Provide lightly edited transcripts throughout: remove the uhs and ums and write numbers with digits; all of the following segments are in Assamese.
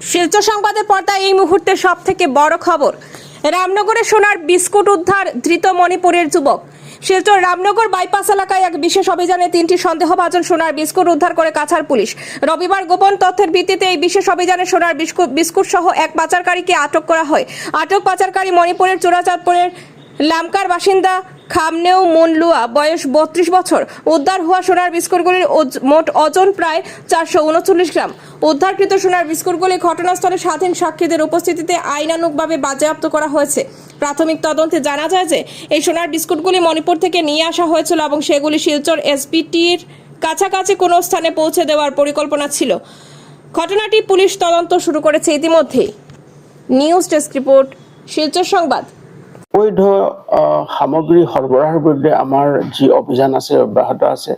শিলচর সংবাদের পর্দায় এই মুহূর্তে সবথেকে বড় খবর, রামনগরে সোনার বিস্কুট উদ্ধার ধৃত মণিপুরের যুবক। শিলচর রামনগর বাইপাস এলাকায় এক বিশেষ অভিযানে 3টি সন্দেহভাজন সোনার বিস্কুট উদ্ধার করে কাছাড় পুলিশ। রবিবার গোপন তথ্যের ভিত্তিতে এই বিশেষ অভিযানে সোনার বিস্কুট সহ এক পাচারকারীকে আটক করা হয়। আটক পাচারকারী মণিপুরের চোরাচাঁদপুরের লামকার বাসিন্দা খামনেউ মুনলুয়া, বয়স 32 বছর। উদ্ধার হওয়া সোনার বিস্কুটগুলির মোট ওজন প্রায় 439 গ্রাম। উদ্ধারকৃত সোনার বিস্কুটগুলি ঘটনাস্থলে স্বাধীন সাক্ষীদের উপস্থিতিতে আইনানুগভাবে বাজেয়াপ্ত করা হয়েছে। প্রাথমিক তদন্তে জানা যায় যে এই সোনার বিস্কুটগুলি মণিপুর থেকে নিয়ে আসা হয়েছিল এবং সেগুলি শিলচর এসবিটির কাছাকাছি কোনো স্থানে পৌঁছে দেওয়ার পরিকল্পনা ছিল। ঘটনাটি পুলিশ তদন্ত শুরু করেছে ইতিমধ্যেই। নিউজ ডেস্ক রিপোর্ট, শিলচর সংবাদ। অবৈধ সামগ্ৰী সৰবৰাহৰ বিৰুদ্ধে আমাৰ যি অভিযান আছে অব্যাহত আছে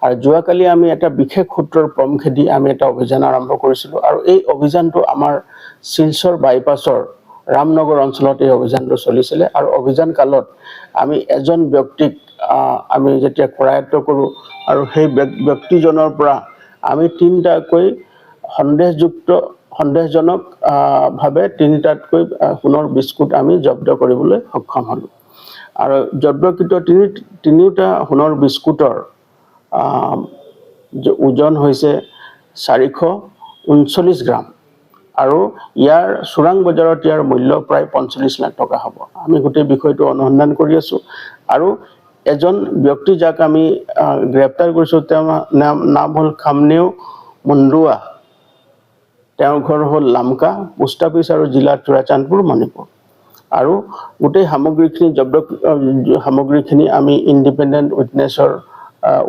আৰু যোৱাকালি আমি এটা বিশেষ সূত্ৰৰ প্ৰমুখেদি আমি এটা অভিযান আৰম্ভ কৰিছিলোঁ আৰু এই অভিযানটো আমাৰ শিলচৰ বাইপাছৰ ৰামনগৰ অঞ্চলত এই অভিযানটো চলিছিলে আৰু অভিযান কালত আমি এজন ব্যক্তিক আমি যেতিয়া কৰায়ত্ব কৰোঁ আৰু সেই ব্যক্তিজনৰ পৰা আমি 3টাকৈ সন্দেহজনক ভাৱে 3টাতকৈ সোণৰ বিস্কুট আমি জব্দ কৰিবলৈ সক্ষম হ'লোঁ আৰু জব্দকৃত 3টা সোণৰ বিস্কুটৰ ওজন হৈছে 439 গ্ৰাম আৰু ইয়াৰ চোৰাং বজাৰত ইয়াৰ মূল্য প্ৰায় 45 লাখ টকা হ'ব। আমি গোটেই বিষয়টো অনুসন্ধান কৰি আছোঁ আৰু এজন ব্যক্তি যাক আমি গ্ৰেপ্তাৰ কৰিছোঁ, তেওঁৰ নাম হ'ল খামনেউ মুনলুৱা। তেওঁৰ ঘৰ হ'ল লামকা, পোষ্ট অফিচ আৰু জিলা চোৰাচাঁদপুৰ, মণিপুৰ। আৰু গোটেই সামগ্ৰীখিনি আমি ইণ্ডিপেণ্ডেণ্ট উইটনেছৰ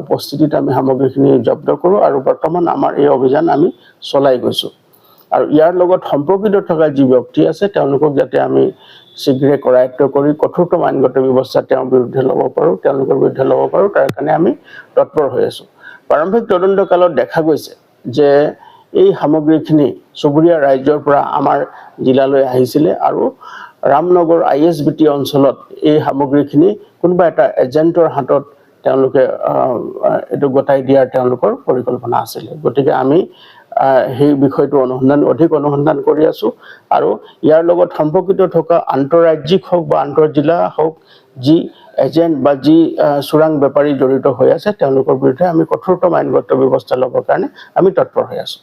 উপস্থিতিত আমি সামগ্ৰীখিনি জব্দ কৰোঁ আৰু বৰ্তমান আমাৰ এই অভিযান আমি চলাই গৈছোঁ। আৰু ইয়াৰ লগত সম্পৰ্কিত থকা যি ব্যক্তি আছে তেওঁলোকক যাতে আমি শীঘ্ৰে কৰায়ত্ব কৰি কঠোৰতম আইনগত ব্যৱস্থা তেওঁলোকৰ বিৰুদ্ধে ল'ব পাৰোঁ, তাৰ কাৰণে আমি তৎপৰ হৈ আছোঁ। প্ৰাৰম্ভিক তদন্তকালত দেখা গৈছে যে এই সামগ্ৰীখিনি চুবুৰীয়া ৰাজ্যৰ পৰা আমাৰ জিলালৈ আহিছিলে আৰু ৰামনগৰ ISBT অঞ্চলত এই সামগ্ৰীখিনি কোনোবা এটা এজেণ্টৰ হাতত তেওঁলোকে এইটো গতাই দিয়াৰ তেওঁলোকৰ পৰিকল্পনা আছিলে। গতিকে আমি সেই বিষয়টো অধিক অনুসন্ধান কৰি আছোঁ আৰু ইয়াৰ লগত সম্পৰ্কিত থকা আন্তঃৰাজ্যিক হওক বা আন্তঃজিলা হওক যি এজেণ্ট বা যি চোৰাং বেপাৰী জড়িত হৈ আছে তেওঁলোকৰ বিৰুদ্ধে আমি কঠোৰতম আইনগত ব্যৱস্থা ল'বৰ কাৰণে আমি তৎপৰ হৈ আছোঁ।